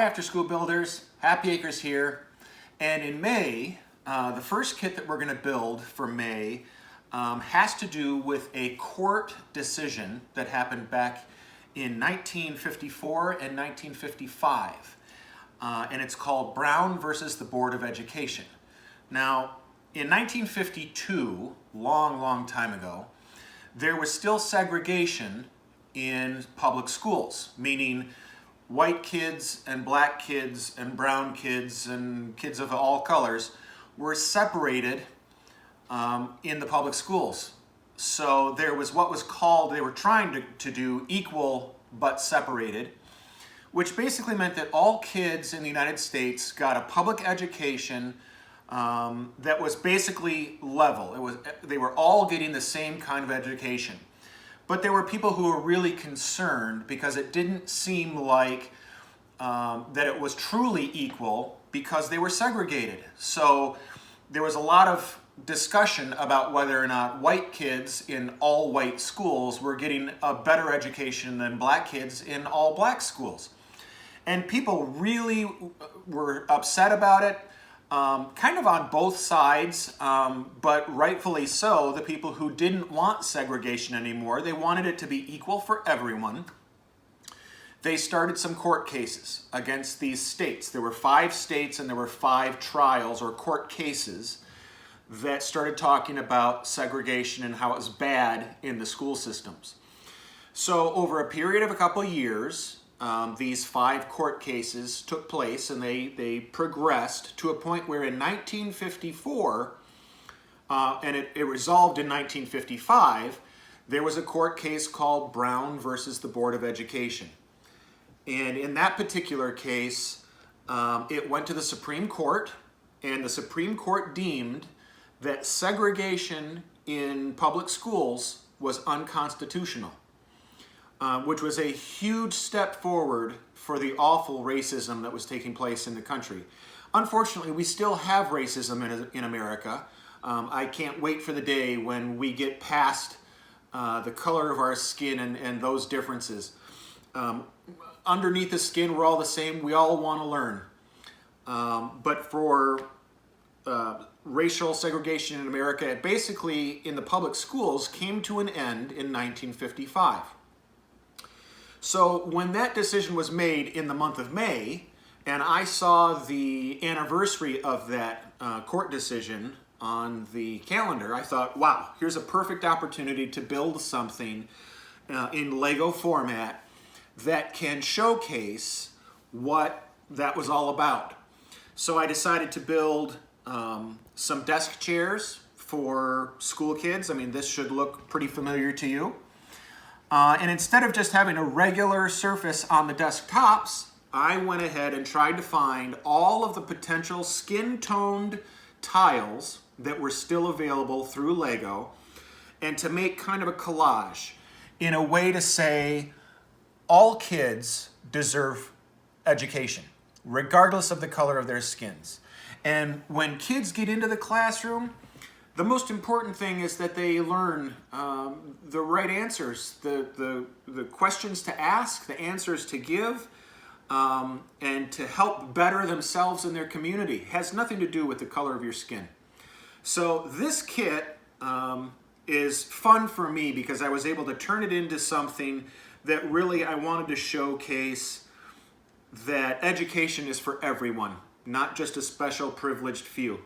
Hi After School Builders, Happyakrz here. And in May, the first kit that we're going to build for May has to do with a court decision that happened back in 1954 and 1955. And it's called Brown versus the Board of Education. Now, in 1952, long time ago, there was still segregation in public schools, meaning white kids and black kids and brown kids and kids of all colors were separated in the public schools. So there was what was called, they were trying to do equal but separated, which basically meant that all kids in the United States got a public education that was basically level. They were all getting the same kind of education. But there were people who were really concerned because it didn't seem like that it was truly equal because they were segregated. So there was a lot of discussion about whether or not white kids in all white schools were getting a better education than black kids in all black schools. And people really were upset about it. Kind of on both sides, but rightfully so. The people who didn't want segregation anymore, they wanted it to be equal for everyone. They started some court cases against these states. There were 5 states and there were 5 trials or court cases that started talking about segregation and how it was bad in the school systems. So over a period of a couple of years, these 5 court cases took place and they progressed to a point where in 1954, and it resolved in 1955, there was a court case called Brown versus the Board of Education. And in that particular case, it went to the Supreme Court, and the Supreme Court deemed that segregation in public schools was unconstitutional. Which was a huge step forward for the awful racism that was taking place in the country. Unfortunately, we still have racism in America. I can't wait for the day when we get past the color of our skin and those differences. Underneath the skin, we're all the same. We all want to learn. But for racial segregation in America, it basically, in the public schools, came to an end in 1955. So when that decision was made in the month of May, and I saw the anniversary of that court decision on the calendar, I thought, wow, here's a perfect opportunity to build something in Lego format that can showcase what that was all about. So I decided to build some desk chairs for school kids. I mean, this should look pretty familiar to you. And instead of just having a regular surface on the desktops, I went ahead and tried to find all of the potential skin-toned tiles that were still available through Lego and to make kind of a collage in a way to say all kids deserve education, regardless of the color of their skins. And when kids get into the classroom, the most important thing is that they learn the right answers, the questions to ask, the answers to give, and to help better themselves and their community. It has nothing to do with the color of your skin. So this kit is fun for me because I was able to turn it into something that really I wanted to showcase that education is for everyone, not just a special privileged few.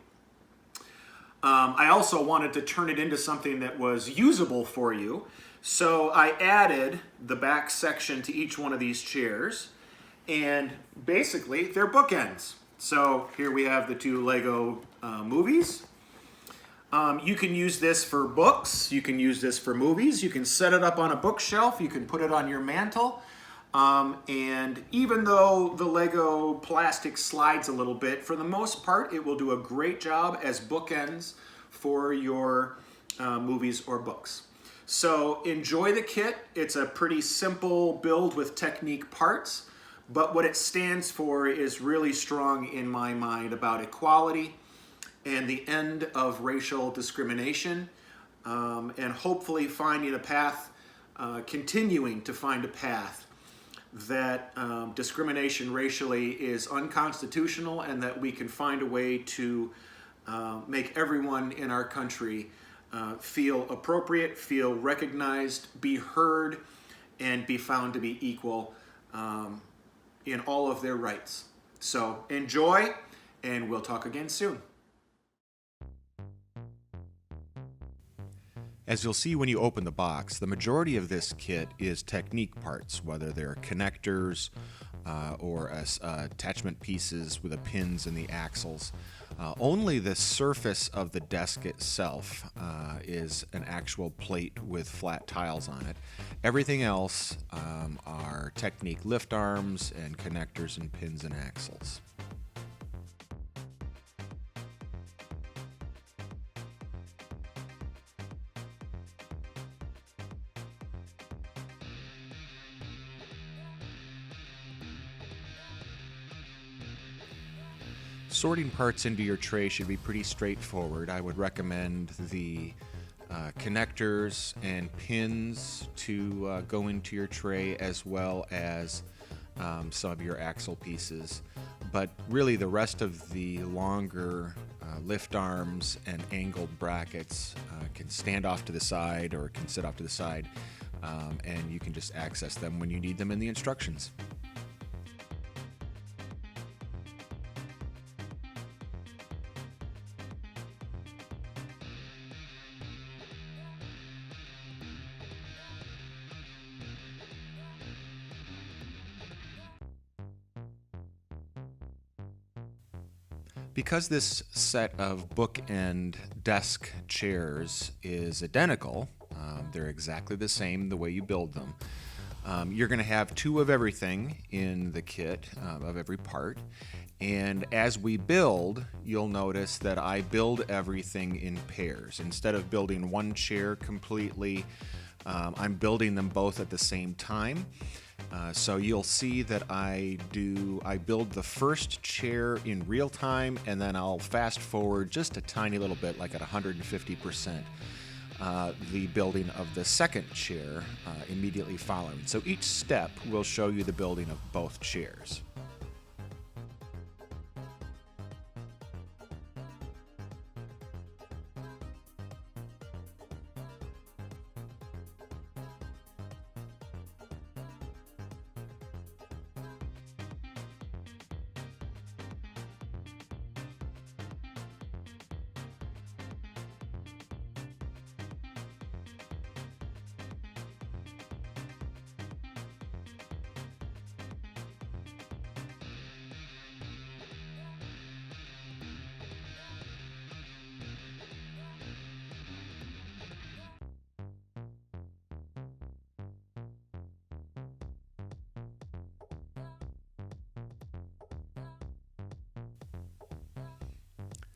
I also wanted to turn it into something that was usable for you. So I added the back section to each one of these chairs, and basically they're bookends. So here we have the 2 Lego movies. You can use this for books, you can use this for movies, you can set it up on a bookshelf, you can put it on your mantle. And even though the Lego plastic slides a little bit, for the most part, it will do a great job as bookends for your movies or books. So enjoy the kit. It's a pretty simple build with Technique parts, but what it stands for is really strong in my mind about equality and the end of racial discrimination, and hopefully finding a path, continuing to find a path that discrimination racially is unconstitutional, and that we can find a way to make everyone in our country feel appropriate, feel recognized, be heard, and be found to be equal in all of their rights. So enjoy, and we'll talk again soon. As you'll see when you open the box, the majority of this kit is technique parts, whether they're connectors or attachment pieces with the pins and the axles. Only the surface of the desk itself is an actual plate with flat tiles on it. Everything else are technique lift arms and connectors and pins and axles. Sorting parts into your tray should be pretty straightforward. I would recommend the connectors and pins to go into your tray, as well as some of your axle pieces. But really the rest of the longer lift arms and angled brackets can stand off to the side or can sit off to the side, and you can just access them when you need them in the instructions. Because this set of bookend desk chairs is identical, they're exactly the same the way you build them. You're going to have two of everything in the kit, of every part. And as we build, you'll notice that I build everything in pairs. Instead of building one chair completely, I'm building them both at the same time. So you'll see that I build the first chair in real time, and then I'll fast forward just a tiny little bit, like at 150%, the building of the second chair immediately following. So each step will show you the building of both chairs.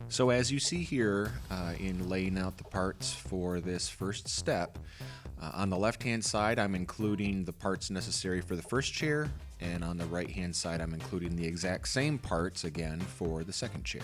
So as you see here in laying out the parts for this first step, on the left-hand side I'm including the parts necessary for the first chair, and on the right-hand side I'm including the exact same parts again for the second chair.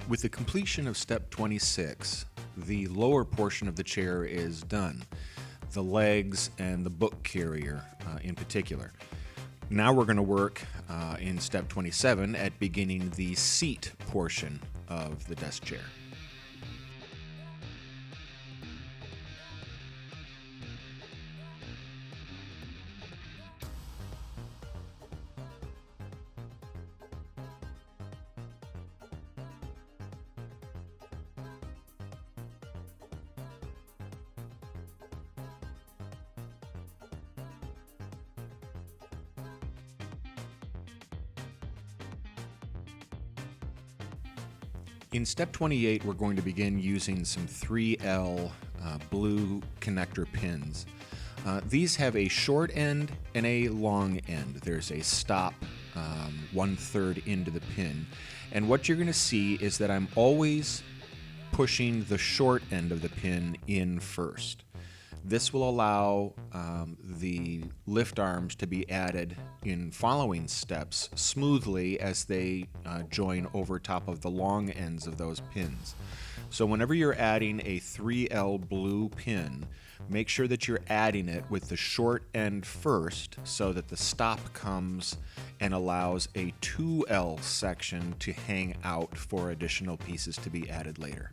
With the completion of step 26, the lower portion of the chair is done, the legs and the book carrier in particular. Now we're going to work in step 27 at beginning the seat portion of the desk chair. In step 28, we're going to begin using some 3L blue connector pins. These have a short end and a long end. There's a stop 1/3 into the pin. And what you're going to see is that I'm always pushing the short end of the pin in first. This will allow the lift arms to be added in following steps smoothly as they join over top of the long ends of those pins. So whenever you're adding a 3L blue pin, make sure that you're adding it with the short end first so that the stop comes and allows a 2L section to hang out for additional pieces to be added later.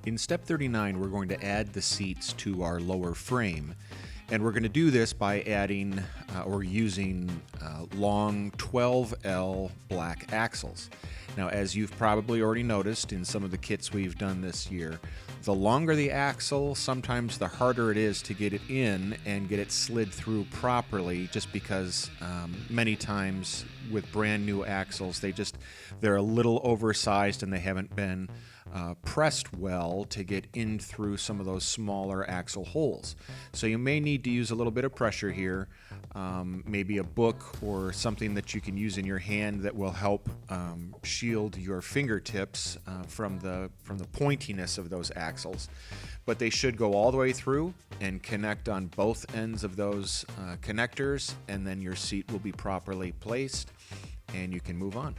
In step 39, we're going to add the seats to our lower frame. And we're going to do this by adding or using long 12L black axles. Now, as you've probably already noticed in some of the kits we've done this year, the longer the axle, sometimes the harder it is to get it in and get it slid through properly, just because many times with brand new axles, they're a little oversized and they haven't been pressed well to get in through some of those smaller axle holes. So you may need to use a little bit of pressure here, maybe a book or something that you can use in your hand that will help shield your fingertips from the pointiness of those axles. But they should go all the way through and connect on both ends of those connectors, and then your seat will be properly placed and you can move on.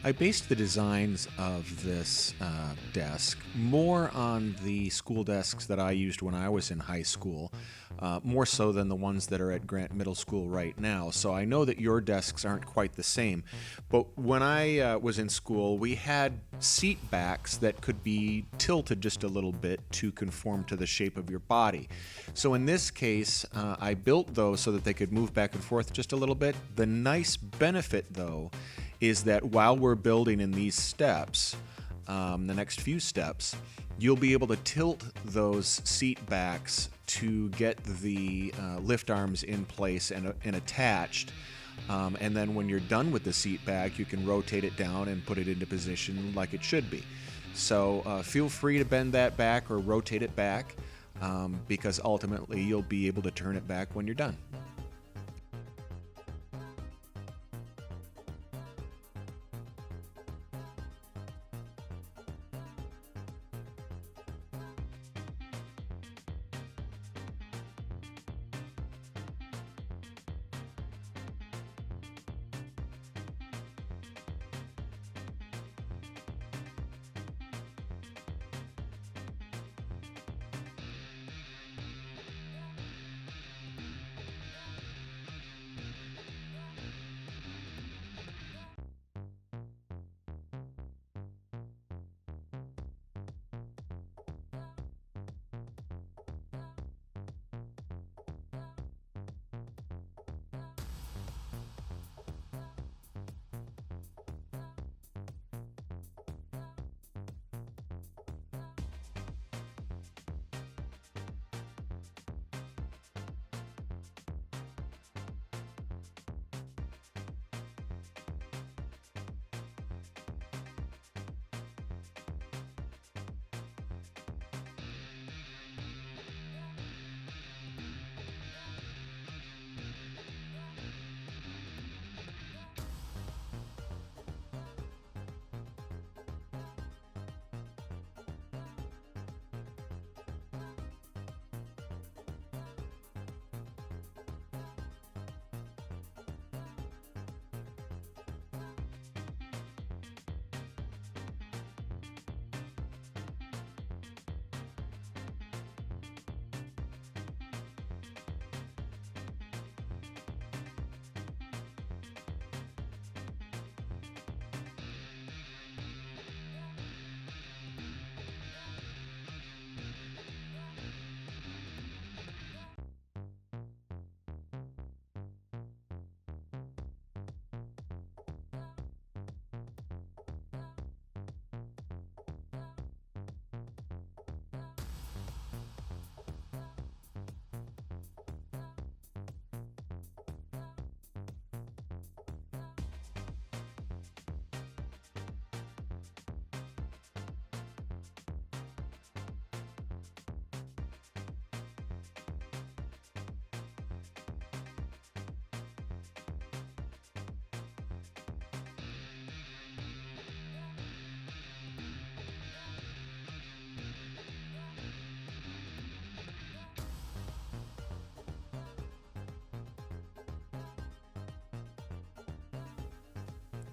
I based the designs of this desk more on the school desks that I used when I was in high school, more so than the ones that are at Grant Middle School right now. So I know that your desks aren't quite the same. But when I was in school, we had seat backs that could be tilted just a little bit to conform to the shape of your body. So in this case, I built those so that they could move back and forth just a little bit. The nice benefit, though, is that while we're building in these steps, the next few steps, you'll be able to tilt those seat backs to get the lift arms in place and attached. And then when you're done with the seat back, you can rotate it down and put it into position like it should be. So feel free to bend that back or rotate it back, because ultimately you'll be able to turn it back when you're done.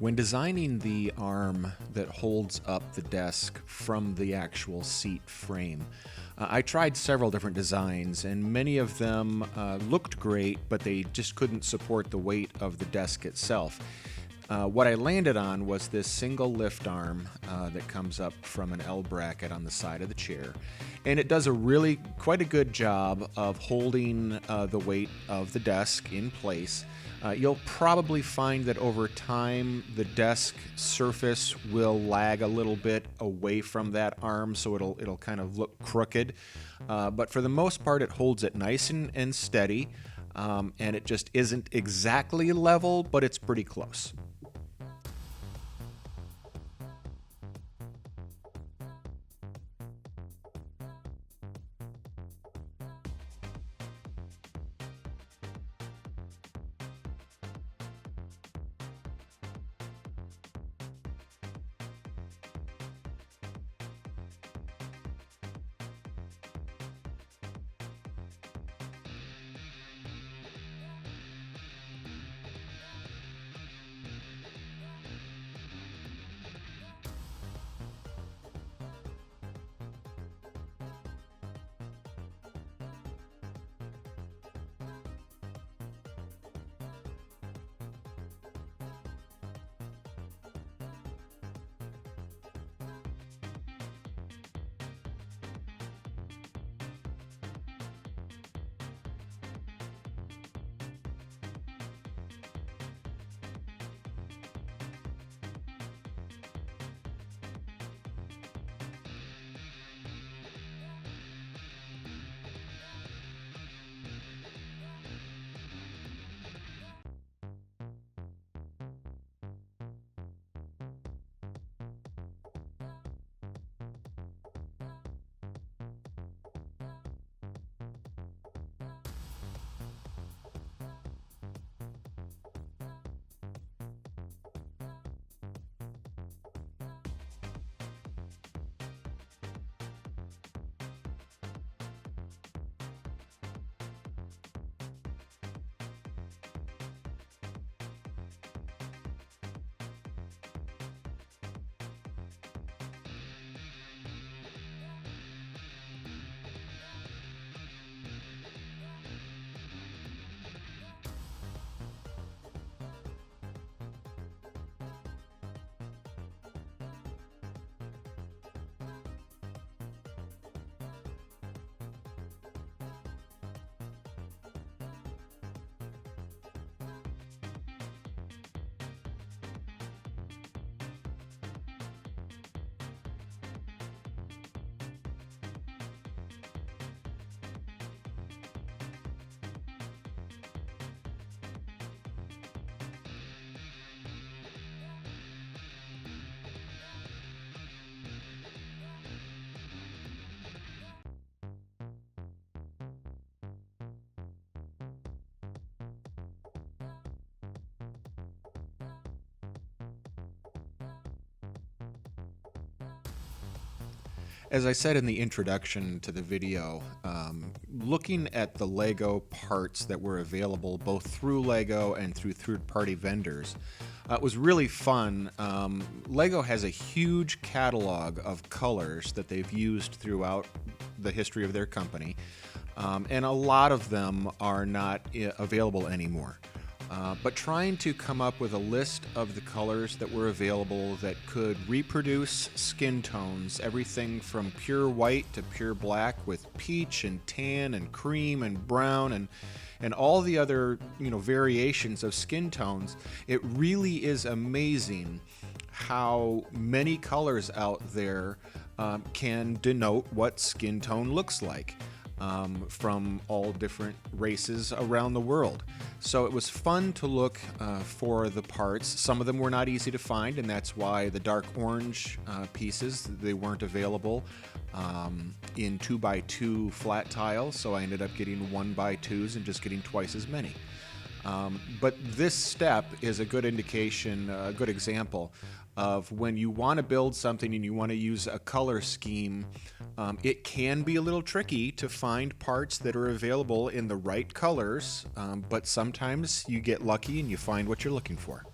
When designing the arm that holds up the desk from the actual seat frame, I tried several different designs, and many of them looked great, but they just couldn't support the weight of the desk itself. What I landed on was this single lift arm that comes up from an L bracket on the side of the chair, and it does quite a good job of holding the weight of the desk in place. You'll probably find that over time the desk surface will lag a little bit away from that arm, so it'll kind of look crooked. But for the most part, it holds it nice and steady, and it just isn't exactly level, but it's pretty close. As I said in the introduction to the video, looking at the Lego parts that were available both through Lego and through third-party vendors was really fun. Lego has a huge catalog of colors that they've used throughout the history of their company, and a lot of them are not available anymore. But trying to come up with a list of the colors that were available that could reproduce skin tones, everything from pure white to pure black with peach and tan and cream and brown and all the other variations of skin tones, it really is amazing how many colors out there can denote what skin tone looks like. From all different races around the world. So it was fun to look for the parts. Some of them were not easy to find, and that's why the dark orange pieces, they weren't available in 2x2 flat tiles, so I ended up getting 1x2s and just getting twice as many. But this step is a good indication, a good example of when you want to build something and you want to use a color scheme, it can be a little tricky to find parts that are available in the right colors, but sometimes you get lucky and you find what you're looking for.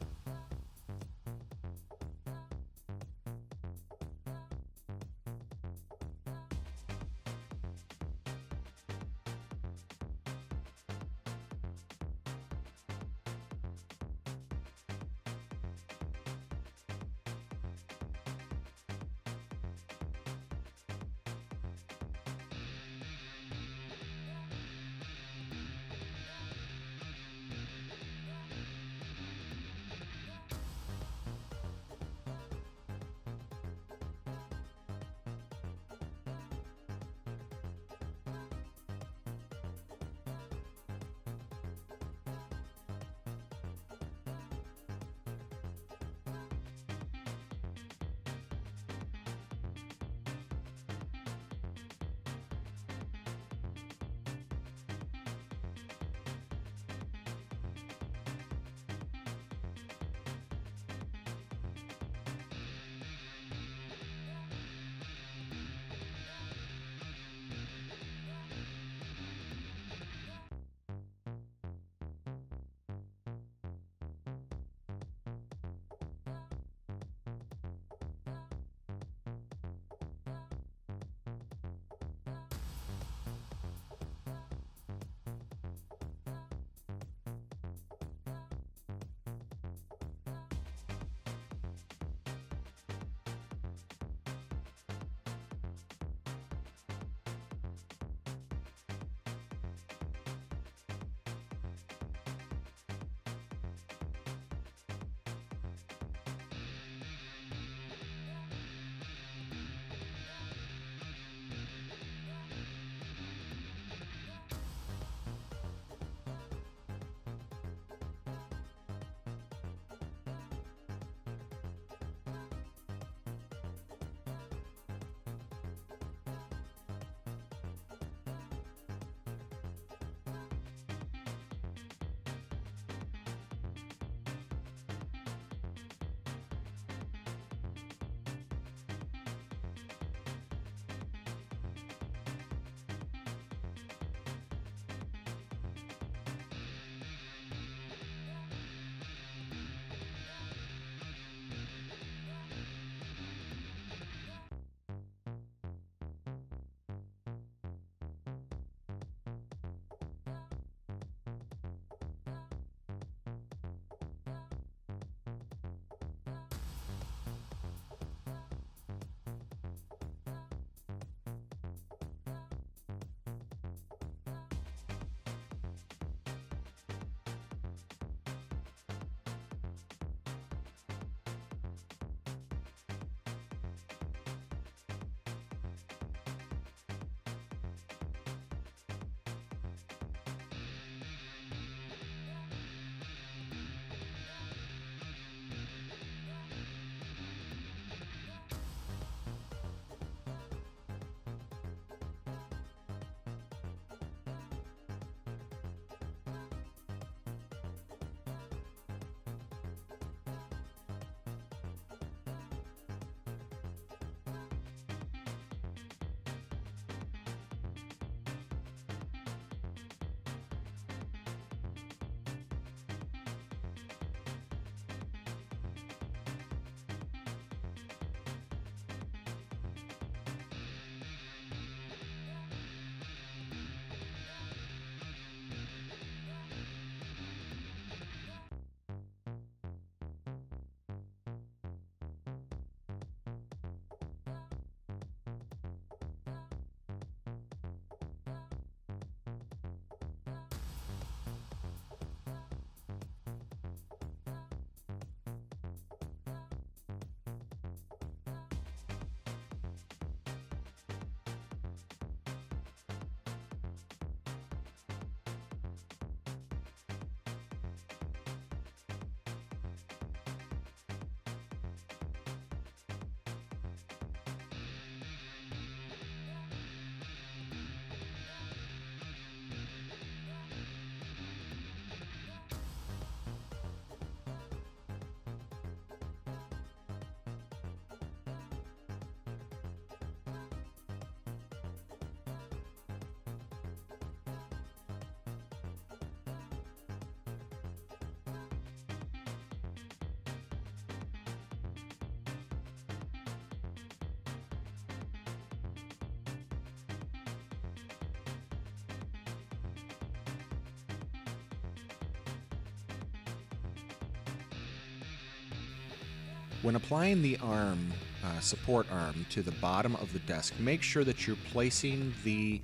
When applying the arm, support arm to the bottom of the desk, make sure that you're placing the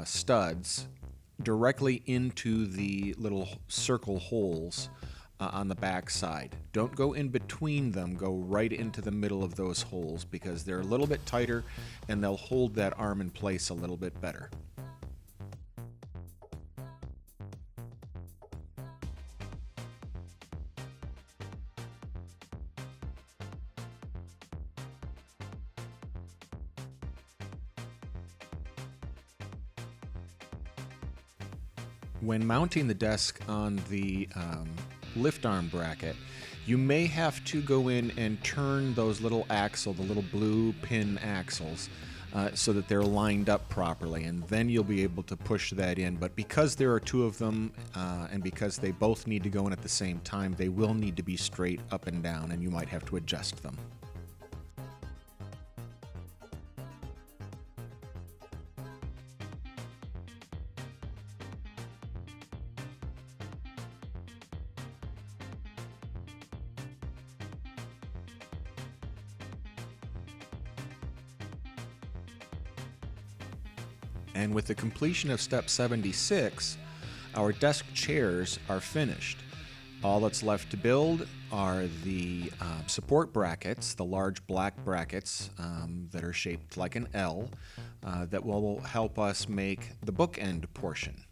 studs directly into the little circle holes on the back side. Don't go in between them, go right into the middle of those holes because they're a little bit tighter and they'll hold that arm in place a little bit better. When mounting the desk on the lift arm bracket, you may have to go in and turn those the little blue pin axles, so that they're lined up properly, and then you'll be able to push that in. But because there are two of them, and because they both need to go in at the same time, they will need to be straight up and down, and you might have to adjust them. And with the completion of step 76, our desk chairs are finished. All that's left to build are the support brackets, the large black brackets that are shaped like an L, that will help us make the bookend portion.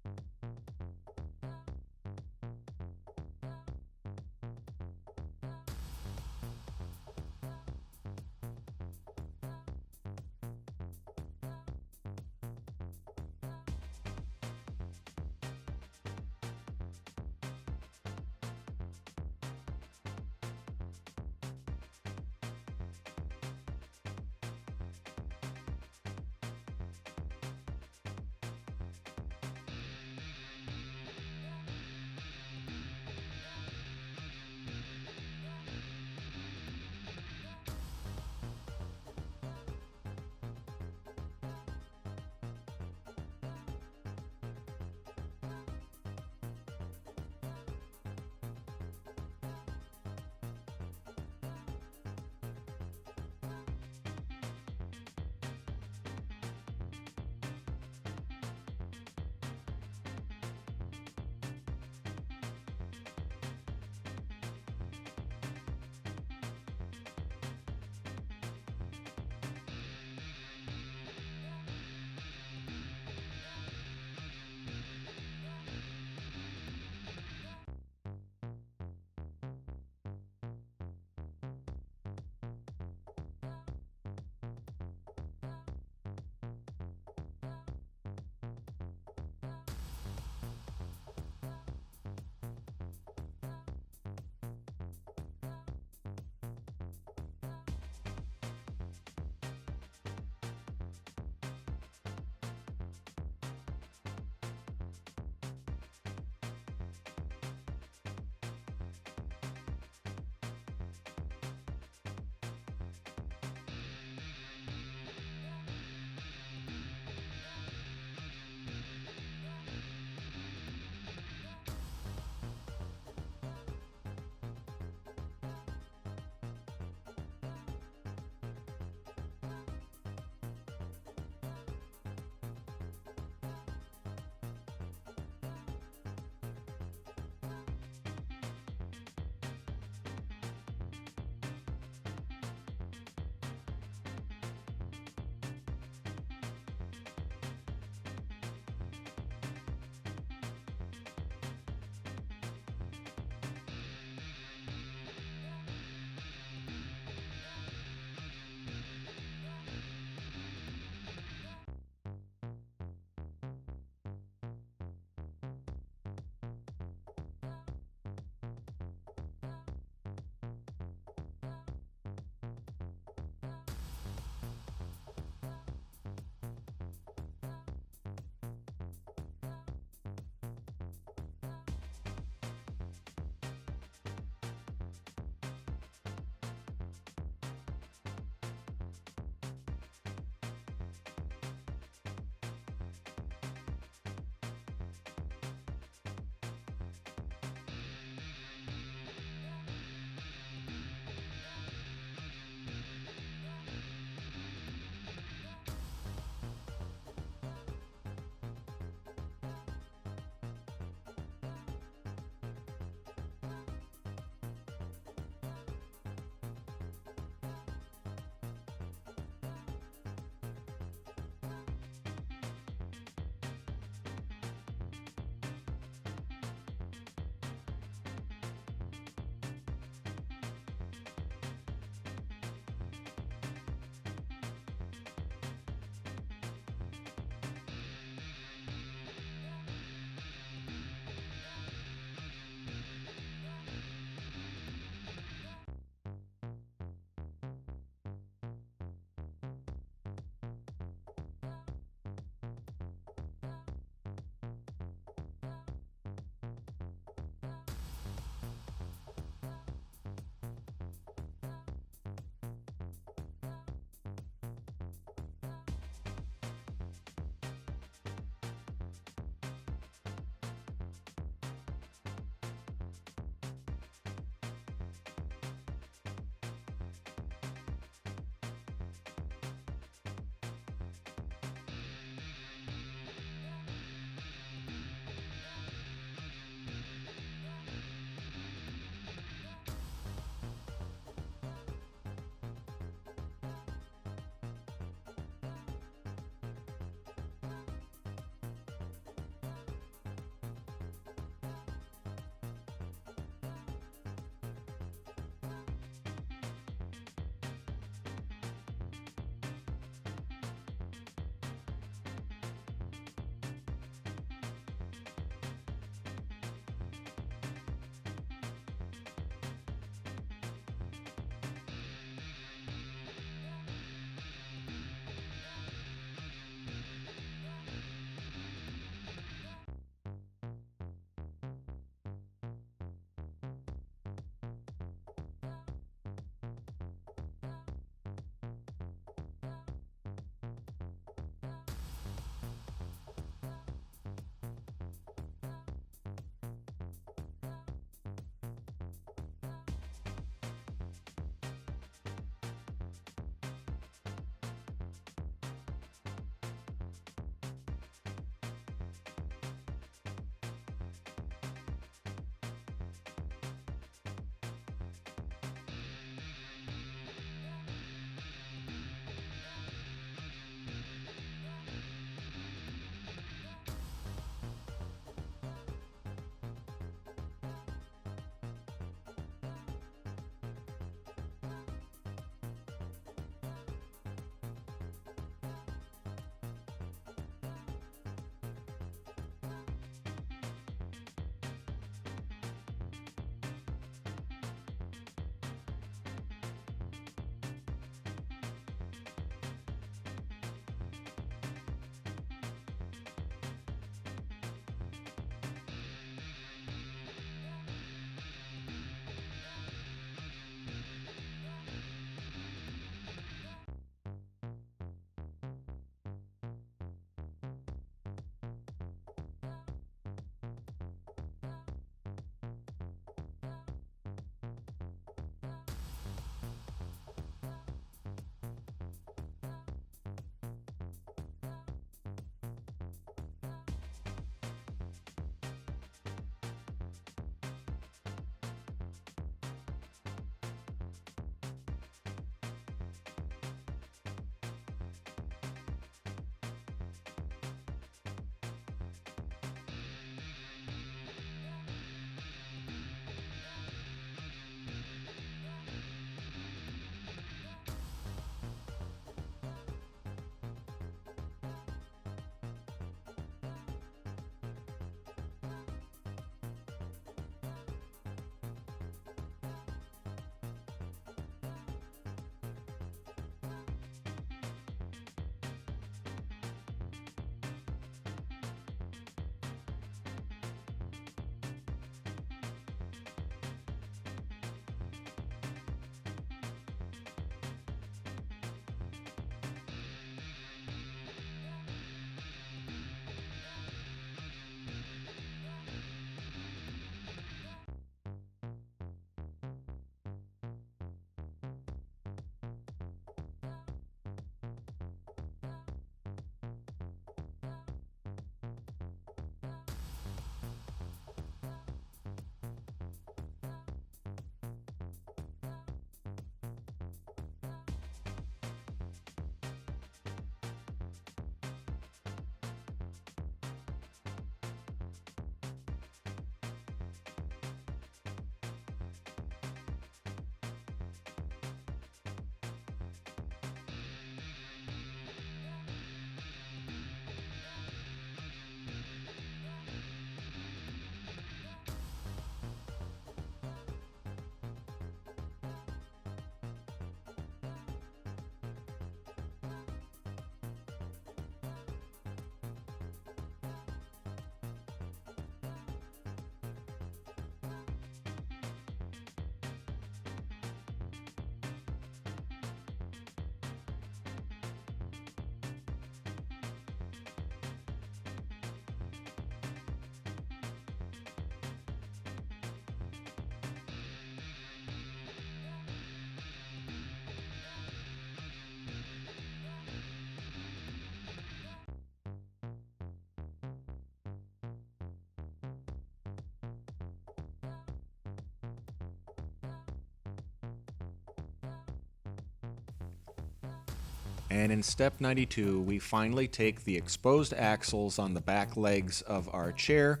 And in step 92, we finally take the exposed axles on the back legs of our chair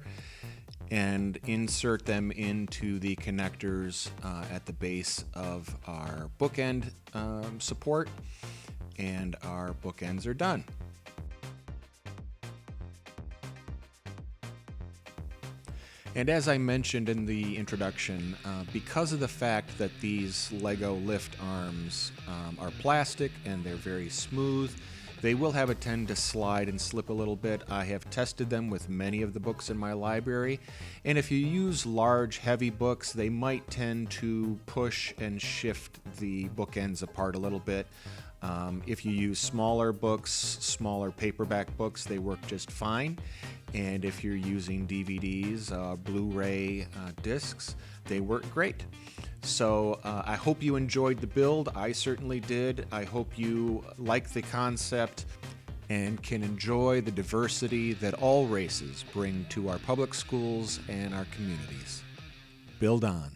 and insert them into the connectors at the base of our bookend support, and our bookends are done. And as I mentioned in the introduction, because of the fact that these Lego lift arms are plastic and they're very smooth, they will have a tend to slide and slip a little bit. I have tested them with many of the books in my library, and if you use large, heavy books, they might tend to push and shift the bookends apart a little bit. If you use smaller books, smaller paperback books, they work just fine. And if you're using DVDs, Blu-ray discs, they work great. So I hope you enjoyed the build. I certainly did. I hope you like the concept and can enjoy the diversity that all races bring to our public schools and our communities. Build on.